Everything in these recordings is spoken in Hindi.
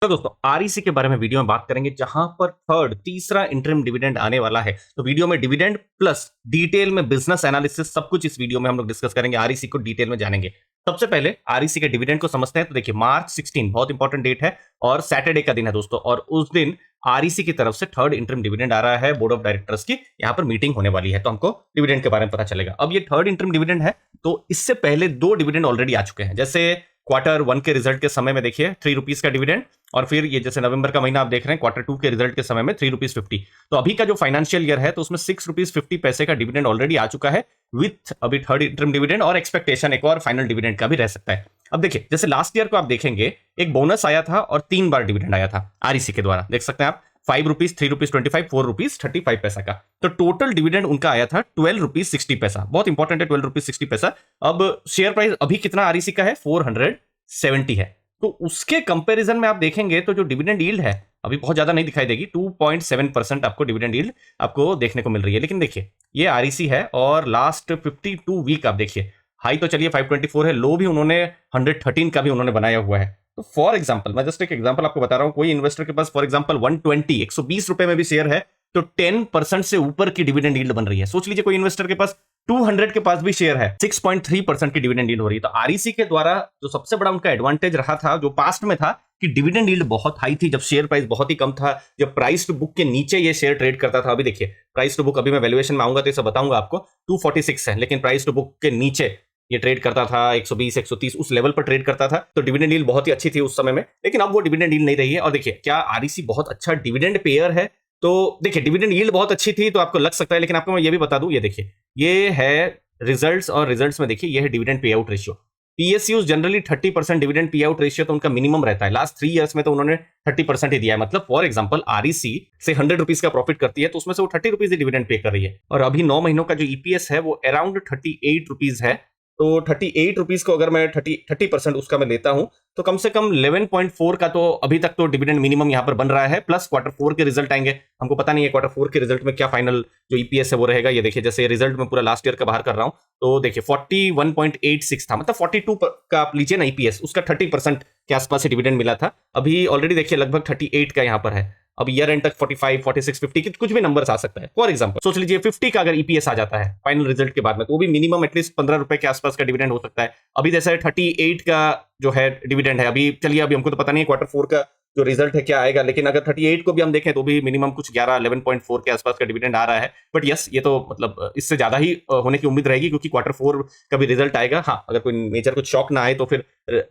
तो दोस्तों आरईसी के बारे में वीडियो में बात करेंगे जहां पर तीसरा इंटरिम डिविडेंड आने वाला है। तो वीडियो में डिविडेंड प्लस डिटेल में बिजनेस एनालिसिस सब कुछ इस वीडियो में हम लोग डिस्कस करेंगे। आरईसी को डिटेल में जानेंगे। सबसे पहले आरईसी के डिविडेंड को समझते हैं। तो देखिए मार्च 16 बहुत इंपॉर्टेंट डेट है और सैटरडे का दिन है दोस्तों, और उस दिन आरईसी की तरफ से थर्ड इंटरिम डिविडेंड आ रहा है। बोर्ड ऑफ डायरेक्टर्स की यहाँ पर मीटिंग होने वाली है, तो हमको डिविडेंड के बारे में पता चलेगा। अब ये थर्ड इंटरिम डिविडेंड है, तो इससे पहले दो डिविडेंड ऑलरेडी आ चुके हैं। जैसे क्वार्टर 1 के रिजल्ट के समय में देखिए 3 रुपीज का डिविडेंड, और फिर ये जैसे नवंबर का महीना आप देख रहे हैं क्वार्टर 2 के रिजल्ट के समय में 3 रुपीज 50। तो अभी का जो फाइनेंशियल ईयर है तो उसमें 6 रुपीज 50 पैसे का डिविडेंड ऑलरेडी आ चुका है, विथ अभी थर्ड इंटरिम डिविडेंड और एक्सपेक्टेशन एक और फाइनल डिविडेंड का भी रह सकता है। अब देखिए जैसे लास्ट ईयर को आप देखेंगे एक बोनस आया था और 3 बार डिविडेंड आया था आरईसी के द्वारा, देख सकते हैं आप 5 रुपीज, 3 रुपीज 25, 4 रुपीज 35 पैसा का। तो टोटल डिविडेंड उनका आया था 12 रुपीज 60 पैसा। बहुत इंपॉर्टेंट है 12 रुपीज 60 पैसा। अब शेयर प्राइस अभी कितना आरईसी का है 470 है। तो उसके कंपैरिजन में आप देखेंगे तो जो डिविडेंड यील्ड है अभी बहुत ज्यादा नहीं दिखाई देगी, 2.7% आपको डिविडेंड यील्ड आपको देखने को मिल रही है। लेकिन देखिए ये आरईसी है और लास्ट 52 वीक आप देखिए हाई तो चलिए 524 है, लो भी उन्होंने 113 का भी उन्होंने बनाया हुआ है। तो फॉर एग्जांपल मैं जस्ट एक एग्जांपल आपको बता रहा हूं, कोई इन्वेस्टर के पास फॉर एग्जांपल 120 रुपए में भी शेयर है तो 10% से ऊपर की डिविडेंड यील्ड बन रही है। सोच लीजिए कोई इन्वेस्टर के पास 200 के पास भी शेयर है, 6.3% की डिविडेंड यील्ड हो रही है। तो आरईसी के द्वारा जो सबसे बड़ा उनका एडवांटेज रहा था जो पास्ट में था कि डिविडेंड यील्ड बहुत हाई थी जब शेयर प्राइस बहुत ही कम था, जब प्राइस टू बुक के नीचे ये शेयर ट्रेड करता था। अभी देखिए प्राइस टू बुक, अभी मैं वैल्यूएशन में आऊंगा तो इसे बताऊंगा आपको, 246 है, लेकिन प्राइस टू बुक के नीचे ये ट्रेड करता था 120 130 उस लेवल पर ट्रेड करता था। तो डिविडेंड यील्ड बहुत ही अच्छी थी उस समय में, लेकिन अब वो डिविडेंड यील्ड नहीं रही है। और देखिए क्या आरईसी बहुत अच्छा डिविडेंड पेयर है। तो देखिए डिविडेंड यील्ड बहुत अच्छी थी तो आपको लग सकता है, लेकिन आपको मैं ये भी बता दूं, ये देखिए ये है रिजल्ट्स, और रिजल्ट्स में देखिए ये है dividend pay out ratio. PSUs generally 30% dividend pay out ratio तो उनका मिनिमम रहता है। लास्ट 3 इयर्स में तो उन्होंने 30% ही दिया है। मतलब फॉर एग्जांपल आरईसी से 100 रुपीज का प्रॉफिट करती है तो उसमें से वो 30 रुपीज ही डिविडेंड पे कर रही है। और अभी 9 महीनों का जो ईपीएस है वो अराउंड 38 रुपीज है। तो 38 रुपीज को अगर मैं 30% उसका मैं लेता हूं तो कम से कम 11.4 का तो अभी तक तो डिविडेंड मिनिमम यहां पर बन रहा है। प्लस क्वार्टर 4 के रिजल्ट आएंगे, हमको पता नहीं है क्वार्टर 4 के रिजल्ट में क्या फाइनल जो ईपीएस है वो रहेगा। ये देखिए जैसे रिजल्ट में पूरा लास्ट ईयर का बाहर कर रहा हूं तो देखिए 41.86 था, मतलब 42 का आप लीजिए ना ईपीएस, उसका 30% के आसपास डिविडेंड मिला था। अभी ऑलरेडी देखिए लगभग 38 का यहां पर है। अब ईयर एंड तक 45, 46, 50 की कुछ भी नंबर आ सकता है। फॉर एग्जांपल सोच लीजिए 50 का अगर ईपीएस आ जाता है फाइनल रिजल्ट के बाद में तो वो भी मिनिमम एटलीस्ट 15 रुपए के आसपास का डिविडेंड हो सकता है। अभी जैसे 38 का जो है डिविडेंड है, अभी चलिए अभी हमको तो पता नहीं है क्वार्टर 4 का जो रिजल्ट है क्या आएगा, लेकिन अगर 38 को भी हम देखें तो भी मिनिमम कुछ 11.4 के आसपास का डिविडेंड आ रहा है। बट यस ये तो मतलब इससे ज्यादा ही होने की उम्मीद रहेगी क्योंकि क्वार्टर 4 का भी रिजल्ट आएगा। हाँ अगर कोई मेजर कुछ शॉक ना आए तो फिर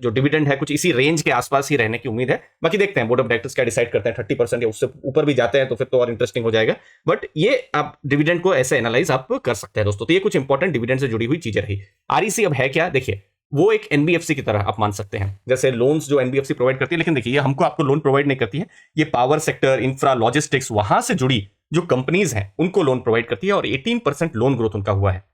जो डिविडेंड है कुछ इसी रेंज के आसपास ही रहने की उम्मीद है। बाकी देखते हैं बोर्ड ऑफ डायरेक्टर्स क्या डिसाइड करते हैं। 30% या उससे ऊपर भी जाते हैं तो फिर तो और इंटरेस्टिंग हो जाएगा। बट ये आप डिविडेंड को ऐसे एनालाइज आप कर सकते हैं दोस्तों। तो ये कुछ इंपॉर्टेंट डिविडेंड से जुड़ी हुई चीजें रही। आरईसी अब है क्या, देखिए वो एक एनबीएफसी की तरह आप मान सकते हैं, जैसे लोन्स जो एनबीएफसी प्रोवाइड करती है। लेकिन देखिए ये हमको आपको लोन प्रोवाइड नहीं करती है, ये पावर सेक्टर, इंफ्रा, लॉजिस्टिक्स वहां से जुड़ी जो कंपनीज हैं उनको लोन प्रोवाइड करती है। और 18% लोन ग्रोथ उनका हुआ है।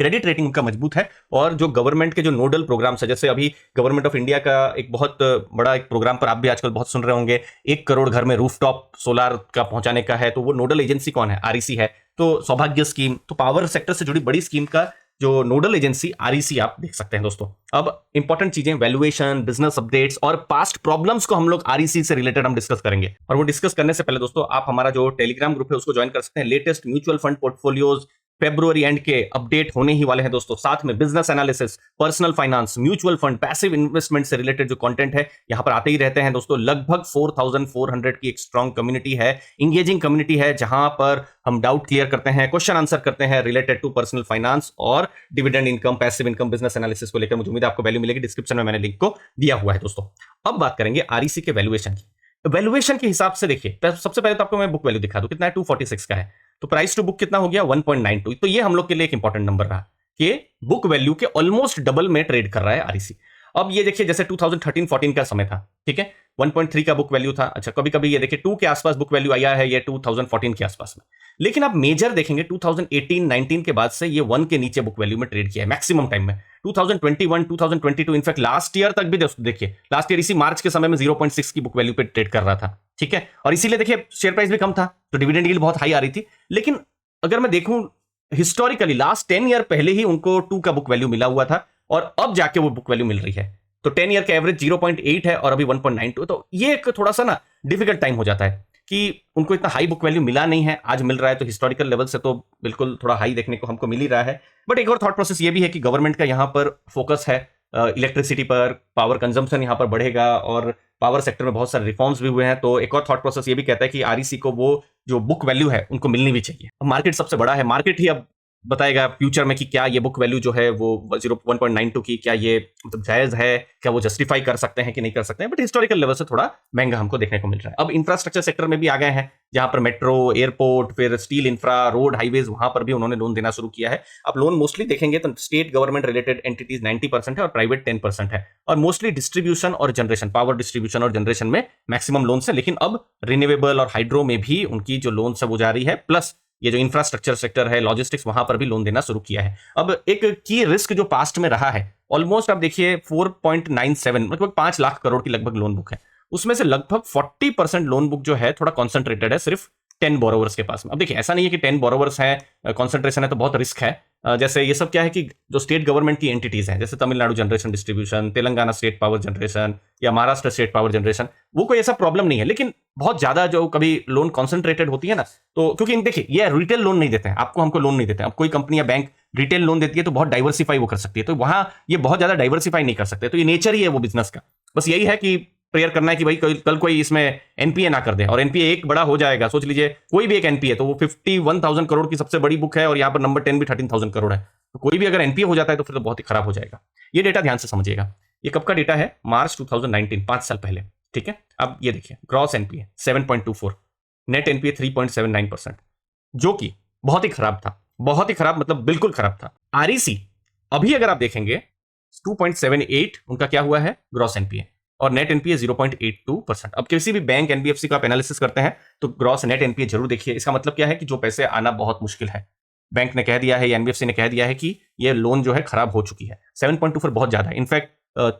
क्रेडिट रेटिंग उनका मजबूत है। और जो गवर्नमेंट के जो नोडल प्रोग्राम्स है, जैसे अभी गवर्नमेंट ऑफ इंडिया का एक बहुत बड़ा एक प्रोग्राम पर आप भी आजकल बहुत सुन रहे होंगे, 1 करोड़ घर में रूफटॉप सोलार का पहुंचाने का है, तो वो नोडल एजेंसी कौन है, आरईसी है। तो सौभाग्य स्कीम, तो पावर सेक्टर से जुड़ी बड़ी स्कीम का जो नोडल एजेंसी आरईसी आप देख सकते हैं दोस्तों। अब इंपॉर्टेंट चीजें वैल्यूएशन, बिजनेस अपडेट्स और पास्ट प्रॉब्लम्स को हम लोग आरईसी से रिलेटेड हम डिस्कस करेंगे। और वो डिस्कस करने से पहले दोस्तों आप हमारा जो टेलीग्राम ग्रुप है उसको ज्वाइन कर सकते हैं। Latest mutual fund portfolios February and के अपडेट होने ही वाले हैं दोस्तों। साथ में business analysis, personal finance, mutual fund, passive investment से रिलेटेड जो कंटेंट है यहां पर आते ही रहते हैं दोस्तों। लगभग 4400 की एक स्ट्रॉन्ग कम्युनिटी है, इंगेजिंग कम्युनिटी है, जहां पर हम डाउट क्लियर करते हैं, क्वेश्चन आंसर करते हैं रिलेटेड टू पर्सनल फाइनेंस और dividend income, passive income, business analysis को लेकर। मुझे उम्मीद है आपको वैल्यू मिलेगी। डिस्क्रिप्शन में मैंने लिंक को दिया हुआ है दोस्तों। अब बात करेंगे आरईसी के वैल्यूएशन की। वैल्यूएशन के हिसाब से देखिए सबसे पहले तो आपको मैं बुक वैल्यू दिखा दूं, कितना है, 246 का है। तो प्राइस टू बुक कितना हो गया, 1.92। तो ये हम लोग के लिए एक इंपॉर्टेंट नंबर रहा कि बुक वैल्यू के ऑलमोस्ट डबल में ट्रेड कर रहा है आरईसी। अब ये देखिए जैसे 2013-14 का समय था, ठीक है, 1.3 का बुक वैल्यू था। अच्छा कभी कभी ये देखिए 2 के आसपास बुक वैल्यू आया है, ये 2014 के आसपास में। लेकिन आप मेजर देखेंगे 2018-19 के बाद से ये 1 के नीचे बुक वैल्यू में ट्रेड किया है मैक्सिमम टाइम में। 2021, 2022, इनफैक्ट लास्ट ईयर तक भी देखिए, लास्ट ईयर इसी मार्च के समय में 0.6 की बुक वैल्यू पे ट्रेड कर रहा था, ठीक है। और इसीलिए देखिए शेयर प्राइस भी कम था तो डिविडेंड यील्ड बहुत हाई आ रही थी। लेकिन अगर मैं देखूं हिस्टोरिकली लास्ट 10 ईयर पहले ही उनको 2 का बुक वैल्यू मिला हुआ था और अब जाके वो बुक वैल्यू मिल रही है। तो 10 ईयर का एवरेज 0.8 है और अभी 1.92, तो ये एक थोड़ा सा ना डिफिकल्ट टाइम हो जाता है कि उनको इतना हाई बुक वैल्यू मिला नहीं है, आज मिल रहा है तो हिस्टोरिकल लेवल से तो बिल्कुल थोड़ा हाई देखने को हमको मिल ही रहा है। बट एक और थॉट प्रोसेस ये भी है कि गवर्नमेंट का यहाँ पर फोकस है इलेक्ट्रिसिटी पर, पावर कंजम्पशन यहाँ पर बढ़ेगा और पावर सेक्टर में बहुत सारे रिफॉर्म्स भी हुए हैं, तो एक और थॉट प्रोसेस ये भी कहता है कि आरईसी को वो जो बुक वैल्यू है उनको मिलनी भी चाहिए। अब मार्केट सबसे बड़ा है, मार्केट ही अब बताएगा फ्यूचर में कि क्या ये बुक वैल्यू जो है वो 1.92 की क्या ये मतलब जायज है, क्या वो जस्टिफाई कर सकते हैं कि नहीं कर सकते हैं। बट हिस्टोरिकल लेवल से थोड़ा महंगा हमको देखने को मिल रहा है। अब इंफ्रास्ट्रक्चर सेक्टर में भी आ गए हैं, जहां पर मेट्रो, एयरपोर्ट, फिर स्टील इंफ्रा, रोड, हाईवेज, वहां पर भी उन्होंने लोन देना शुरू किया है। अब लोन मोस्टली देखेंगे तो स्टेट गवर्नमेंट रिलेटेड एंटिटीज 90% है और प्राइवेट 10% है, और मोस्टली डिस्ट्रीब्यूशन और जनरेशन, पावर डिस्ट्रीब्यूशन और जनरेशन में मैक्सिमम लोन है। लेकिन अब रिन्यूएबल और हाइड्रो में भी उनकी जो लोन है वो जारी है, प्लस ये जो इंफ्रास्ट्रक्चर सेक्टर है, लॉजिस्टिक्स, वहां पर भी लोन देना शुरू किया है। अब एक की रिस्क जो पास्ट में रहा है, ऑलमोस्ट आप देखिए 4.97 मतलब 5 लाख करोड़ की लगभग लोन बुक है, उसमें से लगभग 40% लोन बुक जो है थोड़ा कॉन्सेंट्रेटेड है सिर्फ 10 बोरोवर्स के पास में। अब देखिए ऐसा नहीं है कि 10 बोरोवर्स है, कॉन्सेंट्रेशन है तो बहुत रिस्क है। जैसे ये सब क्या है कि जो स्टेट गवर्नमेंट की एंटिटीज हैं, जैसे Tamil Nadu generation distribution, Telangana state power generation या महाराष्ट्र स्टेट पावर जनरेशन, वो कोई ऐसा प्रॉब्लम नहीं है। लेकिन बहुत ज्यादा जो कभी लोन कॉन्सेंट्रेटेड होती है ना, तो क्योंकि देखिए ये रिटेल लोन नहीं देते हैं, आपको हमको लोन नहीं देते हैं। अब कोई कंपनी या बैंक रिटेल लोन देती है तो बहुत डाइवर्सिफाई वो कर सकती है, तो वहां ये बहुत ज्यादा डाइवर्सिफाई नहीं कर सकते, तो ये नेचर ही है वो बिजनेस का। बस यही है कि प्रेयर करना है कि भाई कल कोई इसमें एनपीए ना कर दे, और एनपीए एक बड़ा हो जाएगा, सोच लीजिए कोई भी एक एनपीए, तो वो 51,000 करोड़ की सबसे बड़ी बुक है और यहाँ पर नंबर 10 भी 13,000 करोड़ है, तो कोई भी अगर एनपीए हो जाता है तो फिर तो बहुत ही खराब हो जाएगा। ये डेटा ध्यान से समझिएगा, ये कब का डेटा है, मार्च 2019, 5 साल पहले, ठीक है। अब ये देखिए ग्रॉस एनपीए 7.24, नेट एनपीए 3.79%, जो कि बहुत ही खराब था, बहुत ही खराब मतलब बिल्कुल खराब था। आरईसी अभी अगर आप देखेंगे 2.78 उनका क्या हुआ है ग्रॉस एनपीए, और नेट एनपीए 0.82%। अब किसी भी बैंक एनबीएफसी का आप एनालिसिस करते हैं तो ग्रॉस नेट एनपीए जरूर देखिए। इसका मतलब क्या है कि जो पैसे आना बहुत मुश्किल है, बैंक ने कह दिया है या एनबीएफसी ने कह दिया है कि ये लोन जो है खराब हो चुकी है। 7.24 बहुत ज्यादा है, इनफैक्ट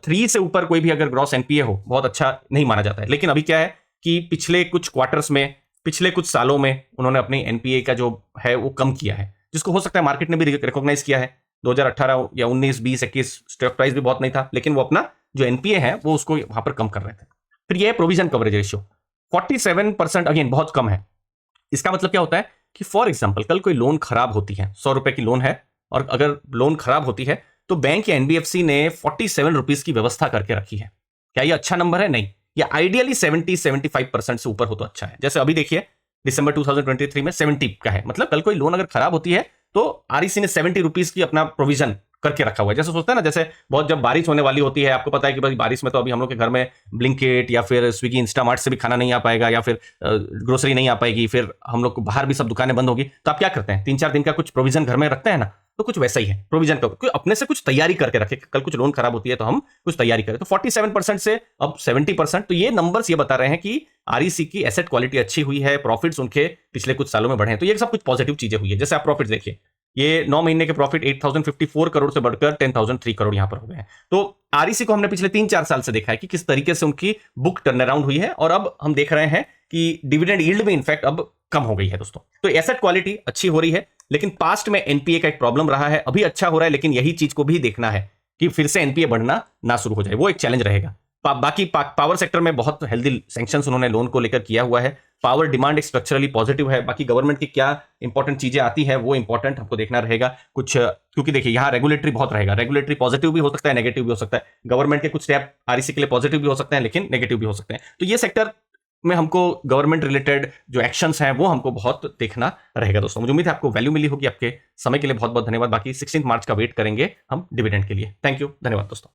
3 से ऊपर कोई भी अगर ग्रॉस एनपीए हो बहुत अच्छा नहीं माना जाता है। लेकिन अभी क्या है कि पिछले कुछ क्वार्टर्स में, पिछले कुछ सालों में उन्होंने अपनी एनपीए का जो है वो कम किया है, जिसको हो सकता है मार्केट ने भी रिकॉग्नाइज किया है। 2018 या 19, 20, 21 स्टॉक प्राइस भी बहुत नहीं था, लेकिन वो अपना जो एनपीए है वो उसको वहां पर कम कर रहे थे। फिर ये प्रोविजन कवरेज रेशियो 47%, अगेन बहुत कम है। इसका मतलब क्या होता है कि फॉर एग्जांपल कल कोई लोन खराब होती है, 100 रुपए की लोन है, और अगर लोन खराब होती है तो बैंक या एनबीएफसी ने 47 रुपीज की व्यवस्था करके रखी है। क्या ये अच्छा नंबर है? नहीं, ये आइडियली 70-75% से ऊपर हो तो अच्छा है। जैसे अभी देखिए दिसंबर 2023 में 70 का है, मतलब कल कोई लोन अगर खराब होती है तो आरईसी ने 70 रुपीज की अपना प्रोविजन करके रखा हुआ है। जैसे सोचते हैं ना, जैसे बहुत जब बारिश होने वाली होती है, आपको पता है कि भाई बारिश में तो अभी हम लोग के घर में ब्लिंकिट या फिर स्विगी, इंस्टामार्ट से भी खाना नहीं आ पाएगा, या फिर ग्रोसरी नहीं आ पाएगी, फिर हम लोग को बाहर भी सब दुकानें बंद होगी, तो आप क्या करते हैं 3-4 दिन का कुछ प्रोविजन घर में रखते हैं ना, तो कुछ वैसा ही है प्रोविजन का, कोई अपने से कुछ तैयारी करके रखे, कल कुछ लोन खराब होती है तो हम कुछ तैयारी करें। तो 47% से अब 70%, तो ये नंबर्स ये बता रहे हैं कि आरईसी की एसेट क्वालिटी अच्छी हुई है, प्रॉफिट्स उनके पिछले कुछ सालों में बढ़े हैं, तो ये सब कुछ पॉजिटिव चीजें हुई है। जैसे आप प्रॉफिट देखिए, ये 9 महीने के प्रॉफिट 8,054 करोड़ से बढ़कर 10,003 करोड़ यहां पर हो गए हैं। तो आरईसी को हमने पिछले 3-4 साल से देखा है कि किस तरीके से उनकी बुक टर्न अराउंड हुई है, और अब हम देख रहे हैं कि डिविडेंड यील्ड में इनफैक्ट अब कम हो गई है दोस्तों। तो एसेट क्वालिटी अच्छी हो रही है, लेकिन पास्ट में एनपीए का एक प्रॉब्लम रहा है, अभी अच्छा हो रहा है, लेकिन यही चीज को भी देखना है कि फिर से एनपीए बढ़ना ना शुरू हो जाए, वो एक चैलेंज रहेगा। बाकी पावर सेक्टर में बहुत हेल्दी सैंक्शंस उन्होंने लोन को लेकर किया हुआ है, पावर डिमांड एक स्ट्रक्चरली पॉजिटिव है। बाकी गवर्नमेंट की क्या इंपॉर्टेंट चीजें आती है वो इंपॉर्टेंट हमको देखना रहेगा कुछ, क्योंकि देखिए यहाँ रेगुलेटरी बहुत रहेगा, रेगुलेटरी पॉजिटिव भी हो सकता है, नेगेटिव भी हो सकता है। गवर्नमेंट के कुछ स्टेप आरईसी के लिए पॉजिटिव भी हो सकते हैं, लेकिन नेगेटिव भी हो सकते हैं। तो ये सेक्टर में हमको गवर्नमेंट रिलेटेड जो एक्शंस हैं वो हमको बहुत देखना रहेगा दोस्तों। मुझे उम्मीद है आपको वैल्यू मिली होगी। आपके समय के लिए बहुत बहुत धन्यवाद। बाकी 16 मार्च का वेट करेंगे हम डिविडेंड के लिए। थैंक यू, धन्यवाद दोस्तों।